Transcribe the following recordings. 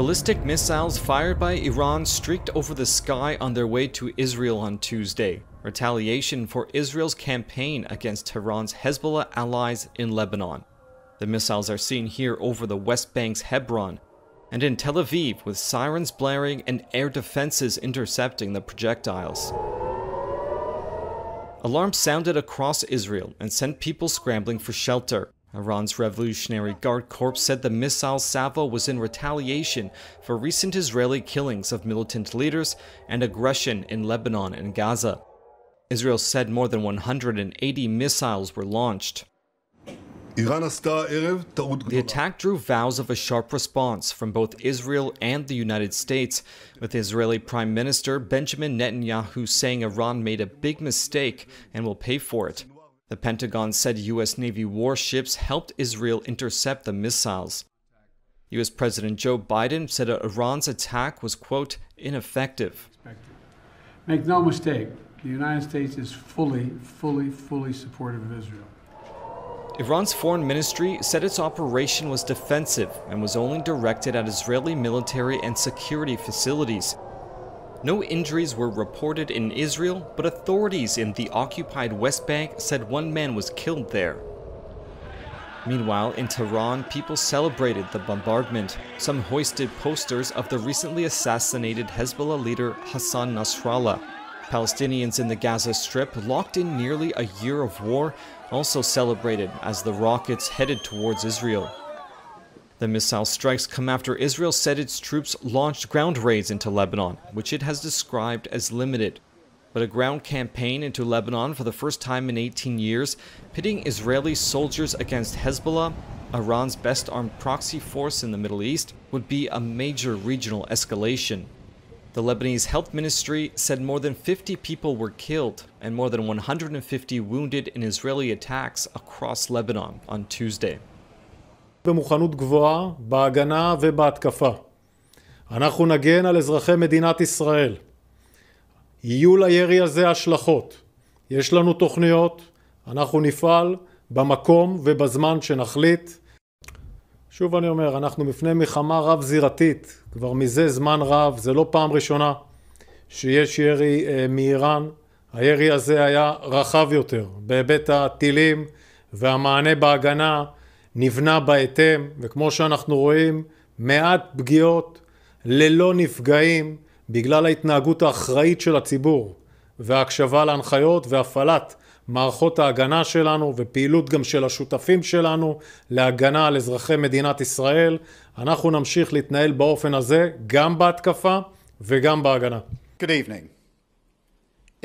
Ballistic missiles fired by Iran streaked over the sky on their way to Israel on Tuesday, retaliation for Israel's campaign against Tehran's Hezbollah allies in Lebanon. The missiles are seen here over the West Bank's Hebron, and in Tel Aviv with sirens blaring and air defenses intercepting the projectiles. Alarms sounded across Israel and sent people scrambling for shelter. Iran's Revolutionary Guard Corps said the missile salvo was in retaliation for recent Israeli killings of militant leaders and aggression in Lebanon and Gaza. Israel said more than 180 missiles were launched. The attack drew vows of a sharp response from both Israel and the United States, with Israeli Prime Minister Benjamin Netanyahu saying Iran made a big mistake and will pay for it. The Pentagon said U.S. Navy warships helped Israel intercept the missiles. U.S. President Joe Biden said Iran's attack was, quote, ineffective. Make no mistake, the United States is fully supportive of Israel. Iran's foreign ministry said its operation was defensive and was only directed at Israeli military and security facilities. No injuries were reported in Israel, but authorities in the occupied West Bank said one man was killed there. Meanwhile, in Tehran, people celebrated the bombardment. Some hoisted posters of the recently assassinated Hezbollah leader Hassan Nasrallah. Palestinians in the Gaza Strip, locked in nearly a year of war, also celebrated as the rockets headed towards Israel. The missile strikes come after Israel said its troops launched ground raids into Lebanon, which it has described as limited. But a ground campaign into Lebanon for the first time in 18 years, pitting Israeli soldiers against Hezbollah, Iran's best armed proxy force in the Middle East, would be a major regional escalation. The Lebanese Health Ministry said more than 50 people were killed and more than 150 wounded in Israeli attacks across Lebanon on Tuesday. במוכנות גבוהה, בהגנה ובהתקפה. אנחנו נגן על אזרחי מדינת ישראל. יהיו לירי הזה השלכות. יש לנו תוכניות, אנחנו נפעל במקום ובזמן שנחליט. שוב אני אומר, אנחנו בפני מלחמה רב-זירתית, כבר מזה זמן רב, זה לא פעם ראשונה שיש ירי מאיראן. הירי הזה היה רחב יותר, בהיבט הטילים והמענה בהגנה, נבנה בהתאם, וכמו שאנחנו רואים, מעט פגיעות ללא נפגעים בגלל ההתנהגות האחראית של הציבור וההקשבה להנחיות והפעלת מערכות ההגנה שלנו ופעילות גם של השותפים שלנו להגנה על אזרחי מדינת ישראל. אנחנו נמשיך להתנהל באופן הזה גם בהתקפה וגם בהגנה. Good evening.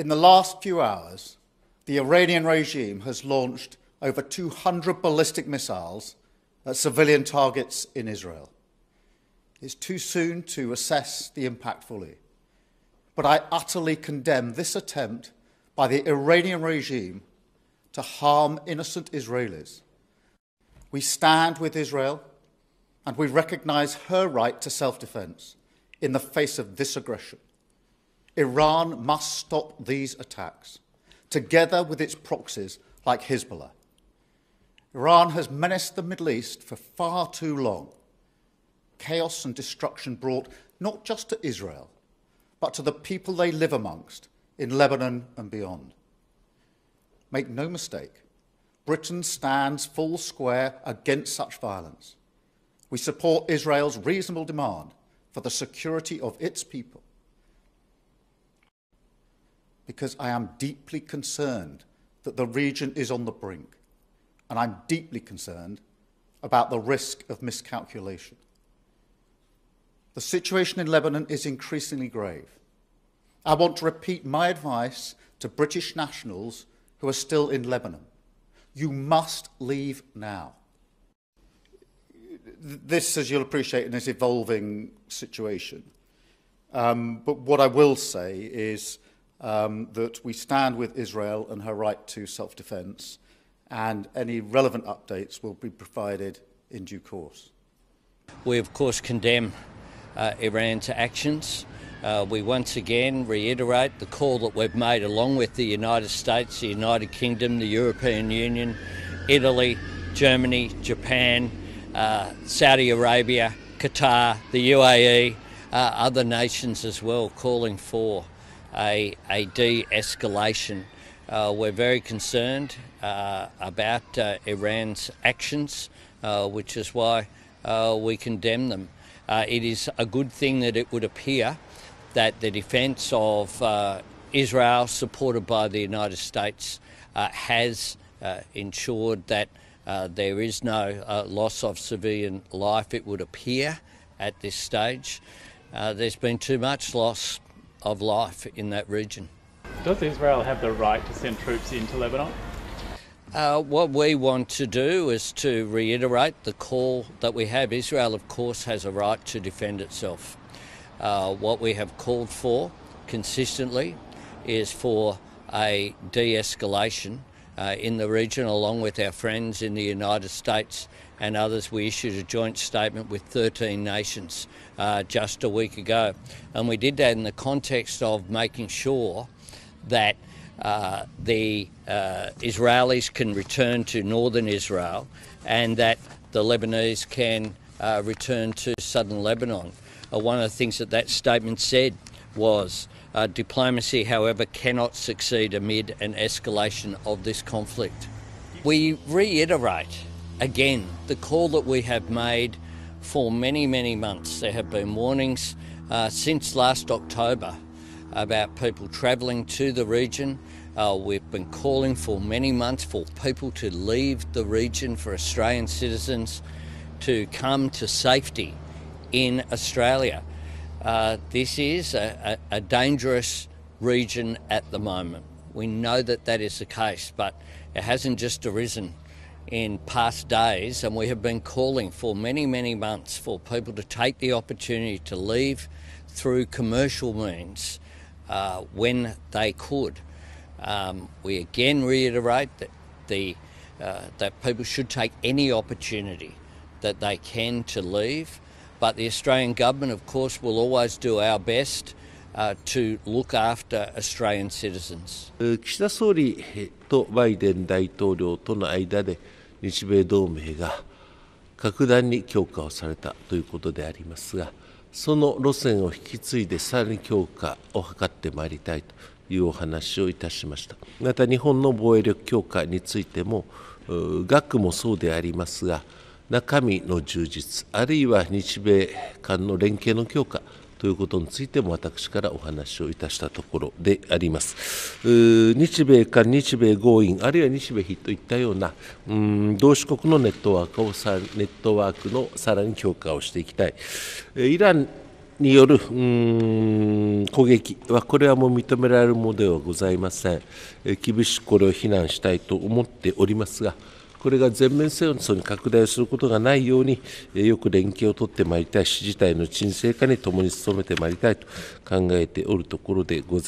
In the last few hours, the Iranian regime has launched over 200 ballistic missiles at civilian targets in Israel. It's too soon to assess the impact fully, but I utterly condemn this attempt by the Iranian regime to harm innocent Israelis. We stand with Israel and we recognize her right to self-defense in the face of this aggression. Iran must stop these attacks, together with its proxies like Hezbollah. Iran has menaced the Middle East for far too long. Chaos and destruction brought not just to Israel, but to the people they live amongst in Lebanon and beyond. Make no mistake, Britain stands full square against such violence. We support Israel's reasonable demand for the security of its people, because I am deeply concerned that the region is on the brink. And I'm deeply concerned about the risk of miscalculation. The situation in Lebanon is increasingly grave. I want to repeat my advice to British nationals who are still in Lebanon. You must leave now. This, as you'll appreciate, is an evolving situation. But what I will say is that we stand with Israel and her right to self-defense, and any relevant updates will be provided in due course. We of course condemn Iran's actions. We once again reiterate the call that we've made along with the United States, the United Kingdom, the European Union, Italy, Germany, Japan, Saudi Arabia Qatar, the UAE, other nations as well, calling for a de-escalation. We're very concerned about Iran's actions, which is why we condemn them. It is a good thing that it would appear that the defence of Israel, supported by the United States, has ensured that there is no loss of civilian life, it would appear at this stage. There's been too much loss of life in that region. Does Israel have the right to send troops into Lebanon? What we want to do is to reiterate the call that we have. Israel, of course, has a right to defend itself. What we have called for consistently is for a de-escalation in the region, along with our friends in the United States and others. We issued a joint statement with 13 nations just a week ago, and we did that in the context of making sure that the Israelis can return to northern Israel and that the Lebanese can return to southern Lebanon. One of the things that statement said was diplomacy, however, cannot succeed amid an escalation of this conflict. We reiterate again the call that we have made for many, many months. There have been warnings since last October about people travelling to the region. We've been calling for many months for people to leave the region, for Australian citizens to come to safety in Australia. This is a dangerous region at the moment. We know that that is the case, but it hasn't just arisen in past days, and we have been calling for many, many months for people to take the opportunity to leave through commercial means when they could. We again reiterate that that people should take any opportunity that they can to leave, but the Australian government, of course, will always do our best to look after Australian citizens. 岸田総理とバイデン大統領との間で日米同盟が格段に強化をされたということでありますが、その路線を引き継いでさらに強化を図ってまいりたいというお話をいたしました。また日本の防衛力強化についても、額もそうでありますが、中身の充実、あるいは日米間の連携の強化ということについても私からお話をいたしたところであります。日米間、日米豪印、あるいは日米比といったような同志国のネットワークのさらに強化をしていきたい。イランによる攻撃は、これはもう認められるものではございません。厳しくこれを非難したいと思っておりますが、これが全面戦争に拡大することがないように、よく連携を取ってまいりたいし、事態の沈静化に共に努めてまいりたいと考えておるところでございます。